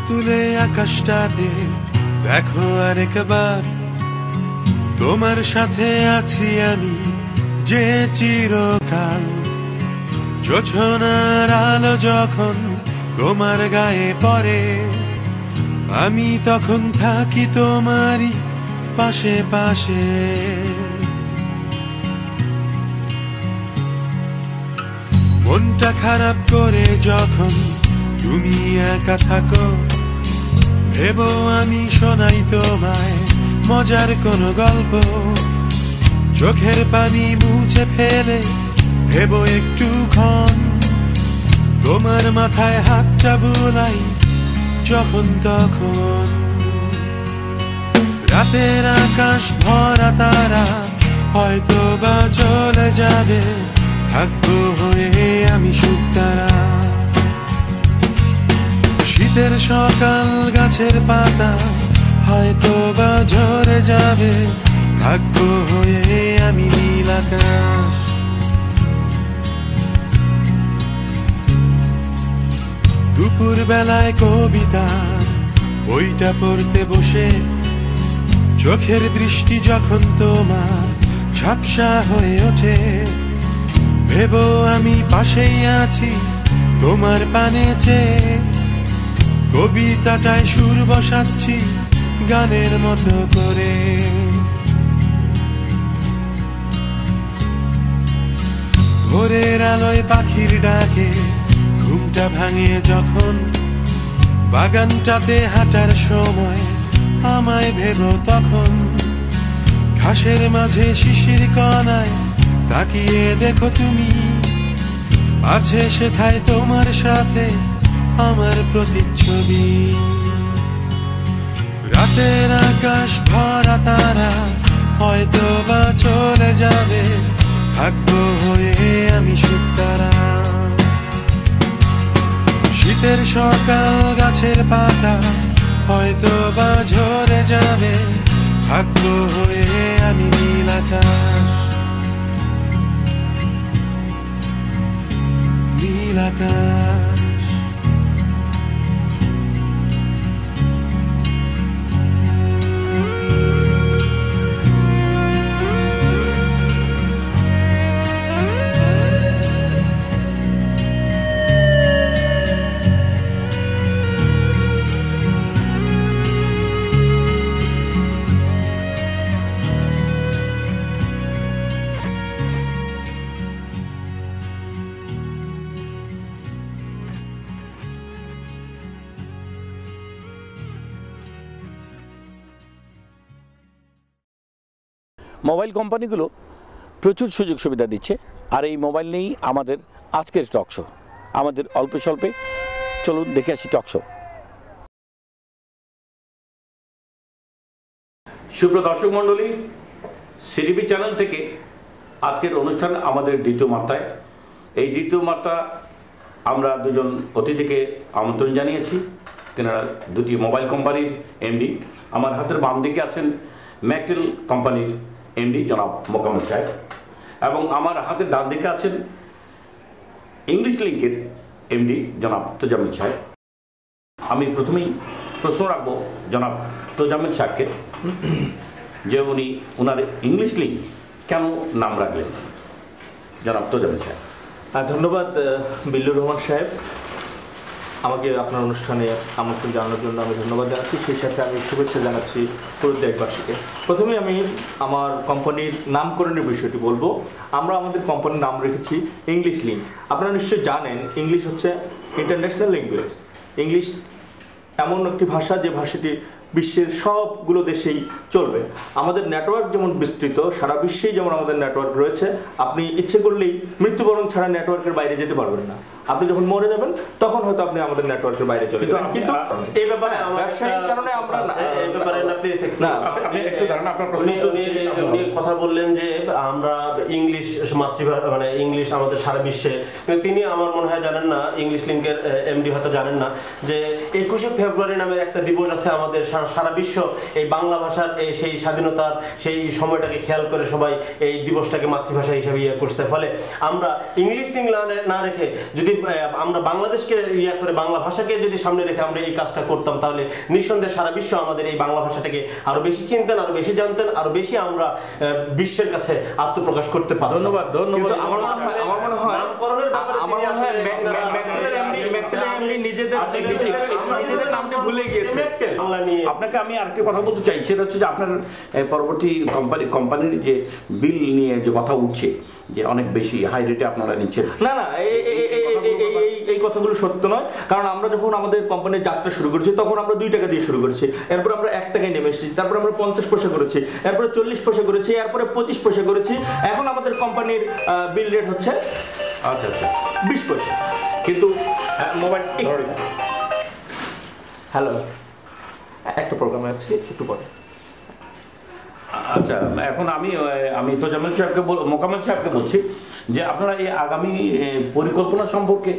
তুলে আকাশটাতে দেখো আরেকবার, তোমার সাথে আছি আমি যে চিরকাল, জোছনার আলো যখন তোমার গায়ে পড়ে, আমি তখন থাকি তোমারই পাশে পাশে। মনটা খারাপ করে যখন তুমি একা থাকো, ভেবো আমি শোনাই তোমায় মজার কোনো গল্প, চোখের পানি মুছে ফেলে ভেবো একটুক্ষণ, তোমার মাথায় হাতটা বুলাই যখন তখন। রাতের আকাশ ভরা তারা হয়তো বা চলে যাবে, থাকবো হয়ে আমি শুকতারা। শীতের সকাল গাছের পাতা হয়তো বা ঝরে যাবে, থাকবো হয়ে আমি নীল আকাশ। দুপুর বেলায় কবিতা বইটা পড়তে বসে, চোখের দৃষ্টি যখন তোমার ঝাপসা হয়ে ওঠে, ভেবো আমি পাশেই আছি তোমার পানে চেয়ে, কবিতাটায় সুর বসাচ্ছি গানের মতো করে। ভোরের আলোয় পাখির ডাকে ঘুমটা ভাঙে যখন, বাগানটাতে হাঁটার সময় আমায় ভেবো তখন, ঘাসের মাঝে শিশির কণায় তাকিয়ে দেখো তুমি, আছে সেথায় তোমার সাথে আমার প্রতিচ্ছবি। রাতের আকাশ ভরা তারা হয়তো বা চলে যাবে, থাকবো হয়ে আমি শুকতারা। শীতের সকাল গাছের পাতা হয়তো বা ঝরে যাবে, থাকবো হয়ে আমি নীল আকাশ, নীল আকাশ। মোবাইল কোম্পানিগুলো প্রচুর সুযোগ সুবিধা দিচ্ছে, আর এই মোবাইল নিয়েই আমাদের আজকের টক শো। আমাদের অল্প স্বল্পে চলুন দেখে আসি টক শো। সুপ্রিয় দর্শক মণ্ডলী, সিটিভি চ্যানেল থেকে আজকের অনুষ্ঠান আমাদের দ্বিতীয় মাত্রায়। এই দ্বিতীয় মাত্রা আমরা দুজন অতিথিকে আমন্ত্রণ জানিয়েছি। তেনারা দুটি মোবাইল কোম্পানির এমডি। আমার হাতের বাম দিকে আছেন ম্যাকটেল কোম্পানির এমডি জনাব মোকাম্মল সাহেব, এবং আমার হাতের ডান দিকে আছেন ইংলিশ লিঙ্কের এমডি জনাব তোজামিল সাহেব। আমি প্রথমেই প্রশ্ন রাখবো জনাব তোজামিল সাহেবকে যে উনি ওনার ইংলিশ লিঙ্ক কেন নাম রাখলেন। জনাব তোজামিল সাহেব। ধন্যবাদ বিল্লুর রহমান সাহেব, আমাকে আপনার অনুষ্ঠানে আমন্ত্রণ জানানোর জন্য আমি ধন্যবাদ জানাচ্ছি। সেই সাথে আমি শুভেচ্ছা জানাচ্ছি পুরো দেশবাসীকে। প্রথমে আমি আমার কোম্পানির নামকরণের বিষয়টি বলবো। আমরা আমাদের কোম্পানির নাম রেখেছি ইংলিশ লিঙ্ক। আপনারা নিশ্চয়ই জানেন ইংলিশ হচ্ছে ইন্টারন্যাশনাল ল্যাঙ্গুয়েজ। ইংলিশ এমন একটি ভাষা যে ভাষাটি বিশ্বের সবগুলো দেশেই চলবে। আমাদের নেটওয়ার্ক যেমন বিস্তৃত, সারা বিশ্বেই যেমন আমাদের নেটওয়ার্ক রয়েছে, আপনি ইচ্ছে করলেই মৃত্যুবরণ ছাড়া নেটওয়ার্কের বাইরে যেতে পারবেন না। আপনি যখন মরে যাবেন তখন হয়তো আপনি আমাদের নেটওয়ার্কের বাইরে চলে যাবেন। কিন্তু এই ব্যাপারে ব্যবসায়িক কারণে আমরা এই ব্যাপারে আপনি একটু দাঁড়ান। আপনার প্রশ্ন উনি কথা বললেন যে আমরা ইংলিশ মাতৃভাষা, মানে ইংলিশ আমাদের সারা বিশ্বে, কিন্তু তিনি আমার মনে হয় জানেন না, ইংলিশ লিঙ্কের এমডি হয়তো জানেন না যে 21শে ফেব্রুয়ারি নামের একটা দিবস আছে আমাদের সারা সারা বিশ্ব এই বাংলা ভাষার সেই স্বাধীনতার সেই সময়টাকে খেয়াল করে সবাই এই দিবসটাকে মাতৃভাষা হিসেবে করছে। ফলে আমরা ইংলিশ না রেখে যদি আমরা বাংলাদেশকে করে বাংলা ভাষাকে যদি সামনে রেখে আমরা এই কাজটা করতাম, তাহলে নিঃসন্দেহে সারা বিশ্ব আমাদের এই বাংলা ভাষাটাটাকে আরো বেশি চিনতেন, আরো বেশি জানতেন, আরো বেশি আমরা বিশ্বের কাছে আত্মপ্রকাশ করতে পারতাম। ধন্যবাদ। আমার মনে হয় নামকরণের ব্যাপারে নিজেদের নামটি ভুলে গিয়েছে বাংলা নিয়ে। আপনাকে আমি আরেকটা কথা বলতে চাই, সেটা হচ্ছে যে আপনার পরবর্তী কোম্পানির যে বিল নিয়ে যে কথা উঠছে যে অনেক বেশি হাই রেটে আপনারা নিচ্ছেন। না, এই কথাগুলো সত্য নয়। কারণ আমরা যখন আমাদের কোম্পানির যাত্রা শুরু করেছি তখন আমরা 2 টাকা দিয়ে শুরু করেছি, এরপর আমরা 1 টাকায় নেমে এসেছি, তারপর আমরা 50 পয়সা করেছি, এরপরে 40 পয়সা করেছি, এরপরে 25 পয়সা করেছি, এখন আমাদের কোম্পানির বিল রেট হচ্ছে 20 পয়সা। কিন্তু মোবাইল হ্যালো, একটা প্রোগ্রামে আছে একটু পরে। আচ্ছা, এখন আমি তোজাম্মেল সাহেবকে মোকাম্মেল সাহেবকে বলছি যে আপনারা এই আগামী পরিকল্পনা সম্পর্কে।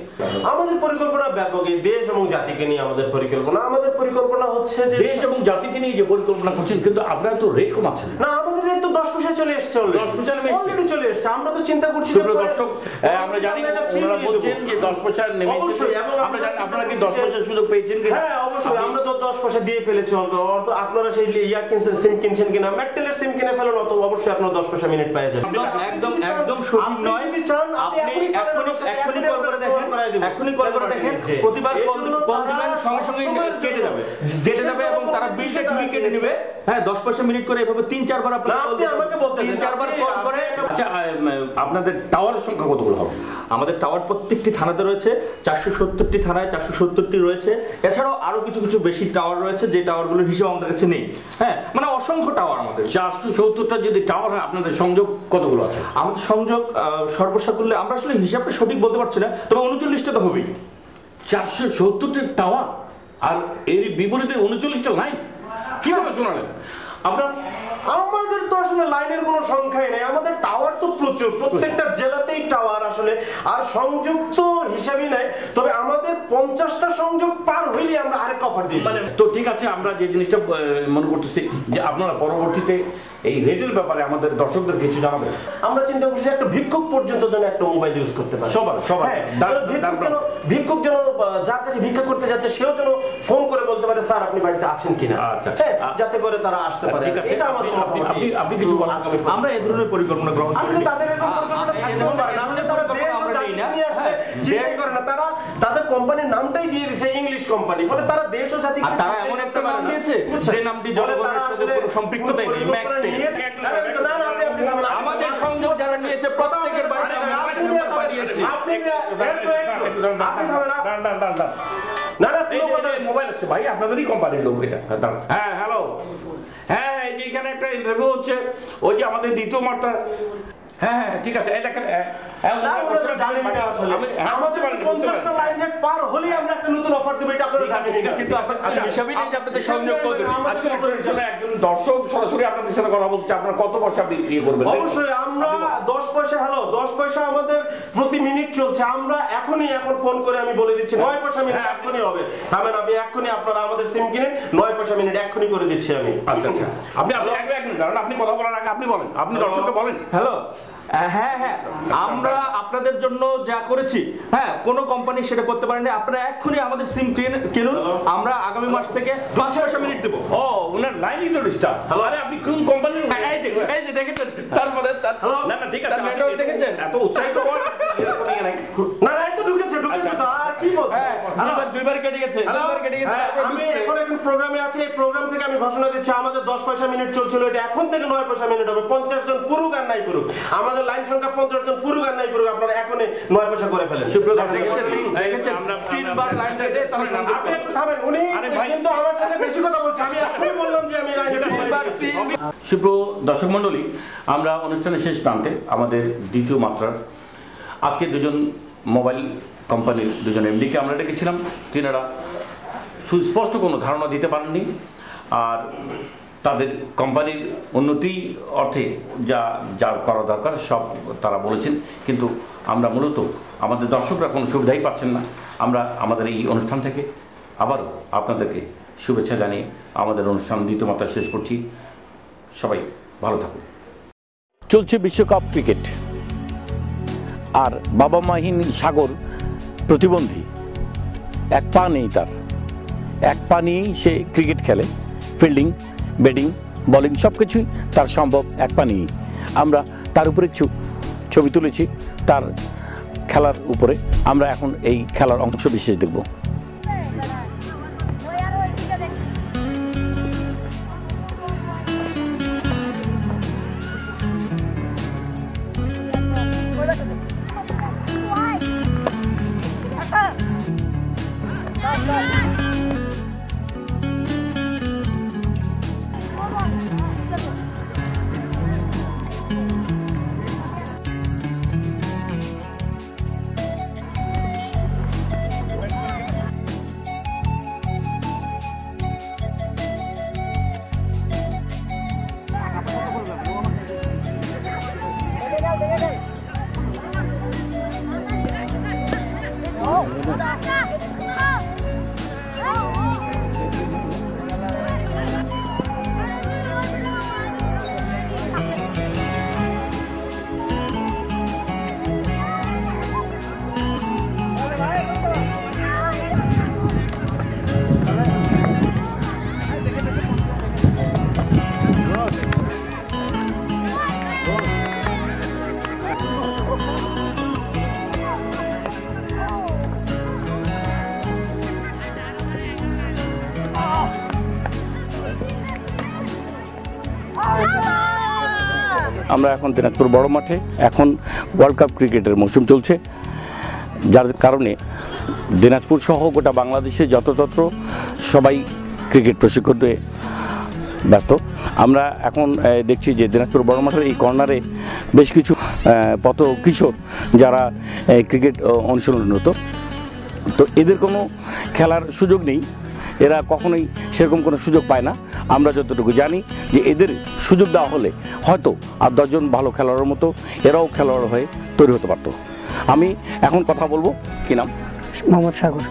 আমাদের পরিকল্পনা ব্যাপক, দেশ এবং জাতিকে নিয়ে আমাদের পরিকল্পনা। আমাদের পরিকল্পনা হচ্ছে যে দেশ এবং জাতিকে নিয়ে যে পরিকল্পনা করছেন, কিন্তু আপনারা তো রেট কমাচ্ছেন না। আমাদের রেট তো 10 পয়সা চলে এসেছে, 10 পয়সা অলরেডি চলে এসেছে। আমরা তো চিন্তা করছি দর্শক, আমরা জানি ওনারা বলছেন যে 10 পয়সা নেমে এসেছে। আমরা জানি আপনারা কি 10 পয়সা সুযোগ পেয়েছেন কিনা? হ্যাঁ, অবশ্যই আমরা তো 10 পয়সা দিয়ে ফেলেছি। আপনারা সেই কিনছেন, সিম কিনছেন কিনা, ম্যাকটেলের সিম কিনে ফেলেন, অত অবশ্যই আপনারা 10 পয়সা মিনিট পেয়ে যাবেন। একদম সঠিক নয়। আপনি এখনই কল করে দেখেন, প্রতিবার কল দিবেন, সঙ্গে কেটে যাবে এবং তারা 20 টাকা কেটে নেবে। হ্যাঁ, 10 পয়সা মিনিট করে এভাবে 3-4 বার আপনি আমাকে বলতে 3-4 বার কল করে। আচ্ছা, আপনাদের টাওয়ারের সংখ্যা কতগুলো হবে? আমাদের টাওয়ার প্রত্যেকটি থানাতে রয়েছে, 470টি থানায় 470টি রয়েছে। এছাড়াও আরো কিছু বেশি টাওয়ার রয়েছে, যে টাওয়ারগুলোর হিসাব আমাদের কাছে নেই। হ্যাঁ, মানে অসংখ্য টাওয়ার আমাদের। 470টা যদি টাওয়ার হয়, আপনাদের সংযোগ কতগুলো আছে? আমাদের সংযোগ সর্বসাকুল্যে আমরা আসলে হিসাবটা সঠিক বলতে পারছি না, তবে 39টা তো হবেই। 470টা টাওয়ার আর এর বিপরীতে 39টা লাইন, কিভাবে শোনালেন আপনার? আমাদের তো আসলে লাইনের কোনো সংখ্যাই নেই। আমাদের টাওয়ার তো প্রচুর, প্রত্যেকটা জেলাতেই টাওয়ার আসলে। আর সংযোগ তো হিসাবই নাই, তবে আমাদের 50টা সংযোগ পার হইলে আমরা আরেকটা অফার দিই। তো ঠিক আছে, আমরা যে জিনিসটা মনে করতেছি যে আপনারা পরবর্তীতে এই রেটের ব্যাপারে আমাদের দর্শকদের কিছু জানাবেন। আমরা চিন্তা করছি একটা ভিক্ষুক পর্যন্ত যেন একটা মোবাইল ইউজ করতে পারে সবার। ভিক্ষুক যেন যার কাছে ভিক্ষা করতে যাচ্ছে সেও যেন ফোন করে বলতে পারে, স্যার আপনি বাড়িতে আছেন কিনা। আচ্ছা, যাতে করে তারা আসতে পারে। ঠিক আছে, এটা আমাদের আপনি কিছু বলেন। আমরা এই ধরনের পরিকল্পনা গ্রহণ করি। আসলে তাদের এরকম পরিকল্পনা থাকতেও পারে না। আসলে তারা দেশ ও জাতি নিয়ে আসলে চিন্তাই করে না। তারা তাদের কোম্পানির নামটাই দিয়ে দিয়েছে ইংলিশ কোম্পানি। ফলে তারা দেশ ও জাতি, আর তারা এমন একটা নাম দিয়েছে যে নামটি জনগণের সাথে কোনো সম্পৃক্ততাই নেই। ম্যাকটেল। আমাদের সংযোগ যারা নিয়েছে প্রত্যেকের বাড়িতে মোবাইল আছে ভাই, আপনাদেরই কোম্পানির লোক এটা। হ্যাঁ, হ্যালো, হ্যাঁ, এই যে এখানে একটা ইন্টারভিউ হচ্ছে, ওই যে আমাদের দ্বিতীয় মাত্রা। হ্যাঁ, ঠিক আছে, এই দেখেন। আমাদের লাইন রেট পার হলেই আমরা একটা নতুন অফার দেব, এটা আপনারা জানেন। কিন্তু হিসাবই নেই যে আপনাদের সংযোগ করবেন। একজন দর্শক সরাসরি আপনাদের সাথে কথা বলছে, আপনারা কত পয়সা বিক্রি করবেন? অবশ্যই আমরা 10 পয়সা, 10 পয়সা আমাদের প্রতি মিনিট চলছে। আমরা এখন ফোন করে আমি বলে দিচ্ছি 9 পয়সা মিনিট এখনই হবে। থামেন, আপনি এখনই আপনারা আমাদের সিম কিনেন, 9 পয়সা মিনিট এখনই করে দিচ্ছি আমি। আচ্ছা, আপনি কারণ আপনি কথা বলার আগে আপনি বলেন, আপনি দর্শককে বলেন। হ্যালো, হ্যাঁ, আমরা আপনাদের জন্য যা করেছি, হ্যাঁ, কোনো কোম্পানি সেটা করতে পারেনি। আপনারা এক্ষুনি আমাদের সিম কিনুন, আমরা আগামী মাস থেকে 10 পয়সা মিনিট দেবো। ও, ওনার লাইনই তো ডিস্টার্ব। হ্যালো, আরে আপনি কোন কোম্পানির? এই যে দেখেছেন, তারপরে না, ঠিক আছে, দেখেছেন এত উৎসাহিত না, এই তো ঢুকেছে তো, আর কি বলছেন? দুইবার কেটে গেছে। আমি এখন প্রোগ্রামে আছি। এই প্রোগ্রাম থেকে আমি ঘোষণা দিচ্ছি, আমাদের 10 পয়সা মিনিট চলছিল, এটা এখন থেকে 9 পয়সা মিনিট হবে। 50 জন পুরুক আর নাই পুরুক, আমাদের লাইন সংখ্যা 50 জন পুরুক আর নাই পুরুক, আপনারা এখনই 9 পয়সা করে ফেলেন। আমরা 3 বার লাইন কেটে আপনি একটু থামেন। উনি কিন্তু আমার সাথে বেশি কথা বলছে। আমি এখনই বললাম যে আমি লাইন। সুপ্রিয় দর্শক মণ্ডলী, আমরা অনুষ্ঠানের শেষ প্রান্তে আমাদের দ্বিতীয় মাত্রার আজকে দুজন মোবাইল কোম্পানির দুজন এমডিকে আমরা ডেকেছিলাম। তিনারা সুস্পষ্ট কোনো ধারণা দিতে পারেননি, আর তাদের কোম্পানির উন্নতি অর্থে যা করা দরকার সব তারা বলেছেন, কিন্তু আমরা মূলত আমাদের দর্শকরা কোনো সুবিধাই পাচ্ছেন না। আমরা আমাদের এই অনুষ্ঠান থেকে আবারও আপনাদেরকে শুভেচ্ছা জানিয়ে আমাদের অনুষ্ঠান দ্বিতীয় মাত্রা শেষ করছি। সবাই ভালো থাকুন। চলছে বিশ্বকাপ ক্রিকেট, আর বাবা মাহীন সাগর প্রতিবন্ধী, এক পা নেই তার, এক পা নিয়েই সে ক্রিকেট খেলে। ফিল্ডিং, ব্যাটিং, বোলিং সব কিছুই তার সম্ভব এক পা নিয়েই। আমরা তার উপরে ছবি তুলেছি, তার খেলার উপরে। আমরা এখন এই খেলার অংশ বিশেষ দেখব। আমরা এখন দিনাজপুর বড় মাঠে। এখন ওয়ার্ল্ড কাপ ক্রিকেটের মৌসুম চলছে, যার কারণে দিনাজপুর সহ গোটা বাংলাদেশে যত্রতত্র সবাই ক্রিকেট প্রশিক্ষণে ব্যস্ত। আমরা এখন দেখছি যে দিনাজপুর বড় মাঠের এই কর্নারে বেশ কিছু পথ কিশোর যারা ক্রিকেট অনুশীলনরত। তো এদের কোনো খেলার সুযোগ নেই, এরা কখনোই সেরকম কোনো সুযোগ পায় না। আমরা যতটুকু জানি যে এদের সুযোগ দেওয়া হলে হয়তো আর 10 জন ভালো খেলোয়াড়ের মতো এরাও খেলোয়াড় হয়ে তৈরি হতে পারত। আমি এখন কথা বলবো, কি নাম? মোহাম্মদ সাগর।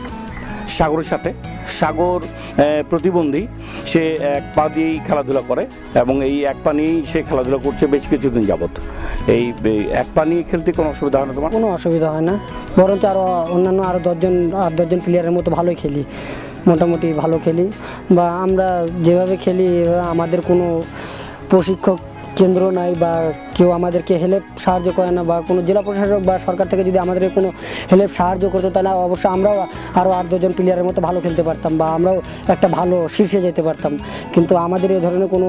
সাগরের সাথে। সাগর প্রতিবন্ধী, সে এক পা দিয়েই খেলাধুলা করে এবং এই এক পা নিয়েই সে খেলাধুলা করছে বেশ কিছুদিন যাবৎ। এই এক পা নিয়ে খেলতে কোনো অসুবিধা হয় না তোমার? কোনো অসুবিধা হয় না, বরঞ্চ আরও অন্যান্য আরও 10 জন প্লেয়ারের মতো ভালোই খেলি, মোটামুটি ভালো খেলি। বা আমরা যেভাবে খেলি আমাদের কোনো প্রশিক্ষক কেন্দ্র নাই বা কেউ আমাদেরকে হেল্প সাহায্য করে না, বা কোনো জেলা প্রশাসক বা সরকার থেকে যদি আমাদের কোনো হেল্প সাহায্য করতো তাহলে অবশ্যই আমরাও আরও 8-10 জন প্লেয়ারের মতো ভালো খেলতে পারতাম বা আমরাও একটা ভালো শীর্ষে যেতে পারতাম। কিন্তু আমাদের এই ধরনের কোনো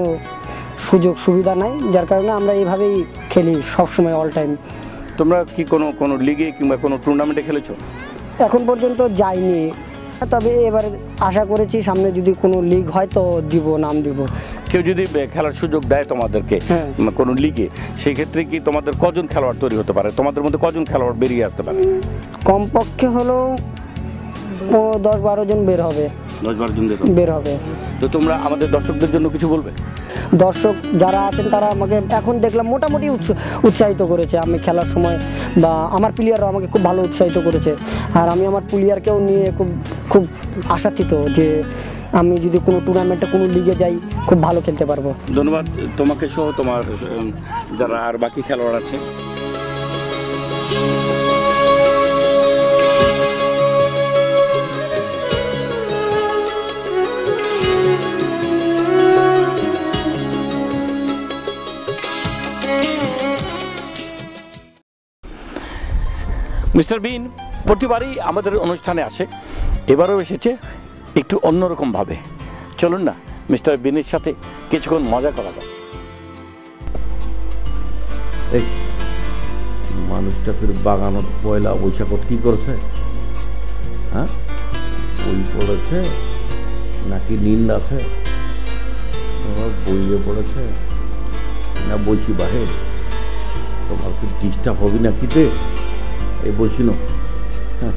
সুযোগ সুবিধা নাই, যার কারণে আমরা এইভাবেই খেলি সবসময়, অল টাইম। তোমরা কি কোনো লিগে কিংবা কোনো টুর্নামেন্টে খেলেছো? এখন পর্যন্ত যাইনি, তবে এবার আশা করেছি সামনে যদি কোনো লিগ হয় তো দিব, নাম দিব। কেউ যদি খেলার সুযোগ দেয় তোমাদেরকে কোনো লিগে, সেই ক্ষেত্রে কি তোমাদের কজন খেলোয়াড় তৈরি হতে পারে? তোমাদের মধ্যে কজন খেলোয়াড় বেরিয়ে আসতে পারে? কমপক্ষে হলো 10-12 জন বের হবে। 10-12 জন বের হবে। তো তোমরা আমাদের দর্শকদের জন্য কিছু বলবে? দর্শক যারা আছেন তারা আমাকে এখন দেখলাম মোটামুটি উৎসাহিত করেছে আমি খেলার সময়, বা আমার প্লেয়াররাও আমাকে খুব ভালো উৎসাহিত করেছে। আর আমি আমার প্লেয়ারকেও নিয়ে খুব আশান্বিত যে আমি যদি কোনো টুর্নামেন্টে কোনো লিগে যাই খুব ভালো খেলতে পারবো। ধন্যবাদ তোমাকে সহ তোমার যারা আর বাকি খেলোয়াড় আছে। মিস্টার বিন প্রতিবারই আমাদের অনুষ্ঠানে আসে, এবারও এসেছে একটু অন্যরকম ভাবে। চলুন না মিস্টার বিনের সাথে কিছুক্ষণ মজা করা যাক। এই মানুষটা ফির বাগানত পয়লা বৈশাখত কি করেছে? হ্যাঁ, বই পড়েছে নাকি নিন্দ আছে? তোমার বইয়ে পড়েছে না বইছি বাহে? তোমার কি ডিস্টার্ব হবি না কিতে? এই বলছি না, হ্যাঁ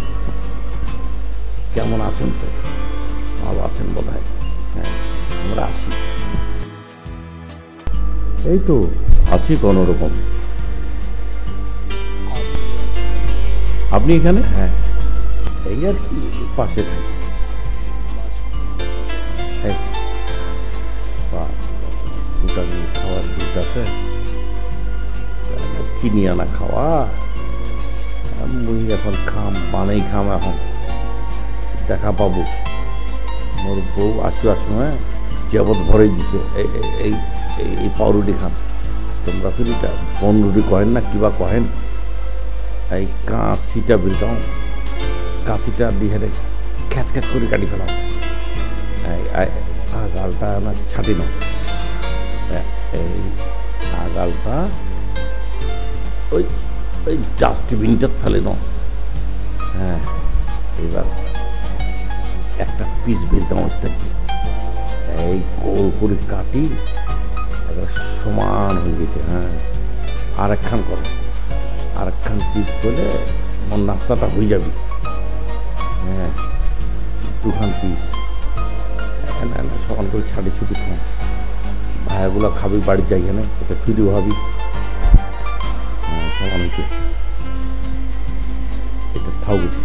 কেমন আছেন? তো ভালো আছেন বোধ হয়। হ্যাঁ আমরা আছি, এই তো আছি কোনো রকম। আপনি এখানে? হ্যাঁ এই আর কি পাশে থাকি। টুকটাকি খাওয়ার দুধ আছে কিনি আনা খাওয়া মুই এখন খাম বানেই খাম এখন দেখা পাবো মোর বউ আসবার সময় জেবত ভরে দিছে এই পাউরুটি খান তোমরা তো এটা বনরুটি কহেন না কিবা কহেন এই কাঁচিটা বিলকাও কাঁচিটা দিয়ে খ্যাচ খ্যাচ করে কাটি ফেলাম আগালটা না ছাটি নাও এই আগালটা ওই ওই ডাস্টবিনটা ফেলে নাও হ্যাঁ এবার একটা পিস বেরতাম এই গোল করে কাটি এবার সমান হয়ে গেছে হ্যাঁ আর একখান করো আর একখান পিস করলে আমার নাস্তাটা হয়ে যাবে হ্যাঁ দুখান পিস সমান করে ছাড়ি ছুটি খাও ভাইয়াগুলো খাবি বাড়ির যাই না এটা ছুটি ভাবি হ্যাঁ সমান হয়েছে এটা থাও গেছে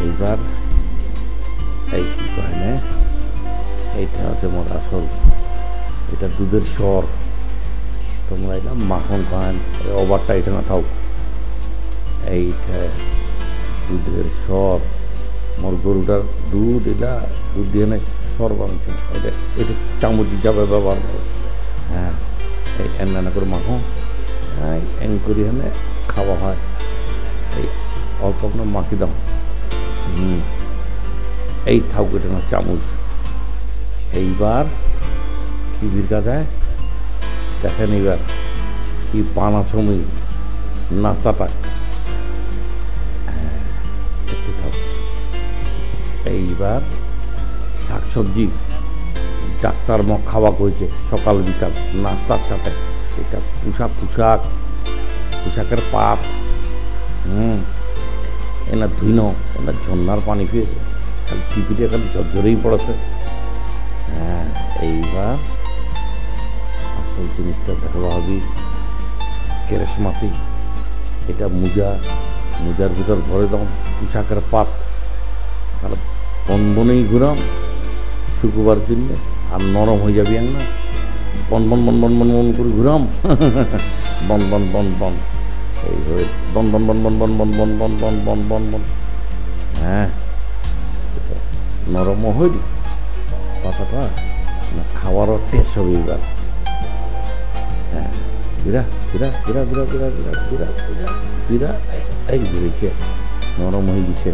এইবার এই কি কয় না এইটা হচ্ছে মোর আসল এটা দুধের স্বর তোমরা এটা মাখন খান ওভারটা এটা না থাও এইটা দুধের স্বর মোর গরুটার দুধ এটা দুধ দিয়ে না স্বর বানছে এটা এটা চামচ হিসাবে ব্যবহার করো হ্যাঁ এই এন্না করে মাখো হ্যাঁ এং করি এনে খাওয়া হয় এই অল্প আপনার মাখি দাও এই থাক এটা না চামচ এইবার কি ভিড়কা যায় দেখেন এইবার কি পানা ছমি নাস্তাটা একটু থাক এইবার শাকসবজি ডাক্তার মগ খাওয়া করেছে সকাল বিকাল নাস্তার সাথে এটা পোশাকের পাত এনা ধুই নাও এনা ঝর্নার পানি পেয়েছে খালি টিপিটা খালি ঝরঝরেই পড়েছে হ্যাঁ এইবার আসল জিনিসটা দেখো ভাবি কেরেসমাতি এটা মুজার ভিতর ভরে দাও পোশাকের পাত তাহলে বনবনেই ঘুরাম শুকুবার জন্য আর নরম হয়ে যাবি না বন বন বন বন বন বন করে ঘুরাম বন বন বন বন এই হয়ে বন বন বন বন বন বন বন বন বন বন বন বন হ্যাঁ নরমও হইল পাতাটা না খাওয়ারও টেস্ট হবে এবার হ্যাঁ বিরা বিরা বিরা বিরা বিরা বিরা বিরা বিরা বিরা এই বেরিয়েছে নরম হয়ে গেছে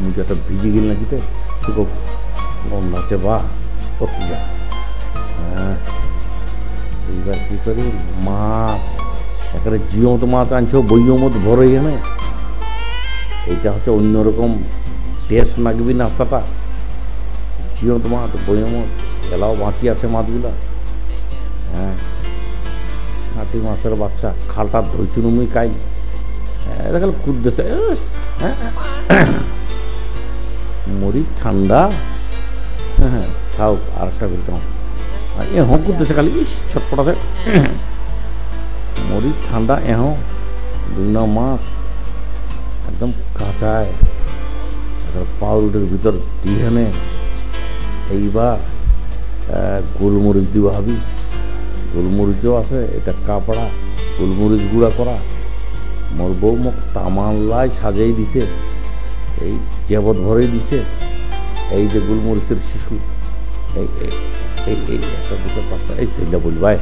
মুজাটা ভিজে গেল না কিতে শুকো গম নাচে বা কত যা হ্যাঁ এইবার কি করি মাছ একেবারে জিয়ত মাছ আনছো বইয়ের মধ্যে ভরে এখানে এইটা হচ্ছে অন্যরকম টেস্ট লাগবে নাস্তাটা জিয়ত মাছ বইয়ের মধ্যে এলাও বাঁচি আছে মাছগুলা হ্যাঁ হাতি মাছের বাচ্চা খালটা ধরছি নুমি খাই দেখাল কুদ্দেছে মরিচ ঠান্ডা হ্যাঁ খাও আর একটা বলতাম এ হঁ কুদ্দেছে খালি ইস ছটপটাতে মরিচ ঠান্ডা এহো দুনা মাছ একদম কাঁচায় পাউরুটির ভিতর দিয়ে নে এইবার গোলমরিচ দিব ভাবি গোলমরিচও আছে এটা কাপড়া গোলমরিচ গুঁড়া করা মোর বউ মোক তামাল্লায় সাজাই দিছে এই জেবত ভরে দিছে এই যে গোলমরিচের শিশু এই এই এই একটা দুটো পাঁচটা এই তেলটা বলবাই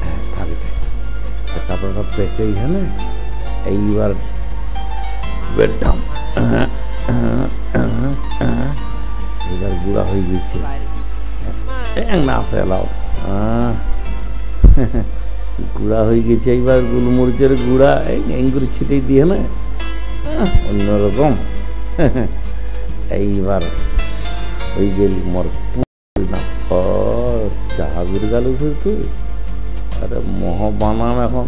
হ্যাঁ থাকে কাপড়টা পেঁচে এখানে এইবার বেডাম এবার গুঁড়া হয়ে গেছে না আছে এলাও গুঁড়া হয়ে গেছে এইবার গোলমরিচের গুঁড়া এই এঙ্গুরি ছিটেই দিয়ে না অন্যরকম এইবার হয়ে গেলি মর চাহা গুড়ি গেল তুই আরে মহ বানাম এখন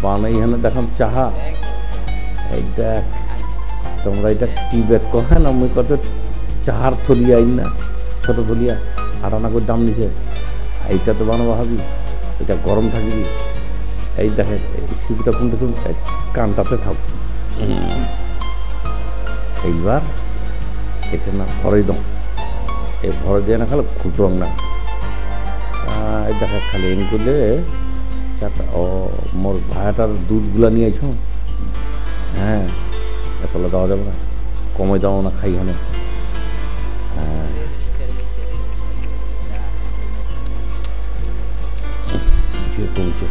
বানাই হেন দেখাম চাহা এই দেখ তোমরা এটা টি ব্যাগ কহে না মুই কত চাহার থলিয়া আইন না ছোট থলিয়া 8 আনা করে দাম নিছে এইটা তো বানাবো ভাবি এটা গরম থাকবি এই দেখে সুবিটা কোনটা তুমি কানটাতে থাক এইবার এটা না ভরে দাও এই ভর দিয়ে না খালে খুটরং না দেখা খালি এমনি করলে ও মোর ভাইটার দুধগুলা নিয়ে আইছ হ্যাঁ এতলা দেওয়া যাবে না কমে দাও না খাই হানে হ্যাঁ কমছে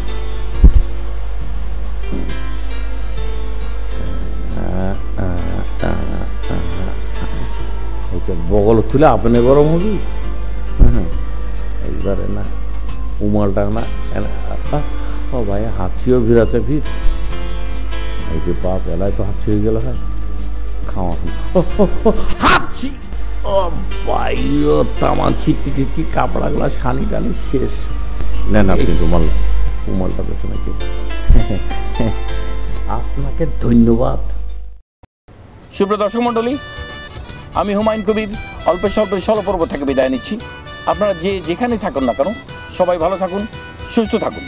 বগল তুলে আপনি গরম হবি একবারে না উমালটা না ও ভাই হাঁচিও ভিড়াতে ভিড় এই যে বাপ এলায় তো হাঁচি হয়ে গেল হয় খাওয়া হাঁচি ও ভাই ও তামান ছিটকি টিটকি কাপড়াগুলা শানি টানি শেষ নেন আপনি উমালটা পেছে নাকি আপনাকে ধন্যবাদ। সুপ্রিয় দর্শক মণ্ডলী, আমি হুমায়ুন কবির অল্প স্বল্প পর্ব থেকে বিদায় নিচ্ছি। আপনারা যেখানে থাকুন না কেন সবাই ভালো থাকুন, সুস্থ থাকুন।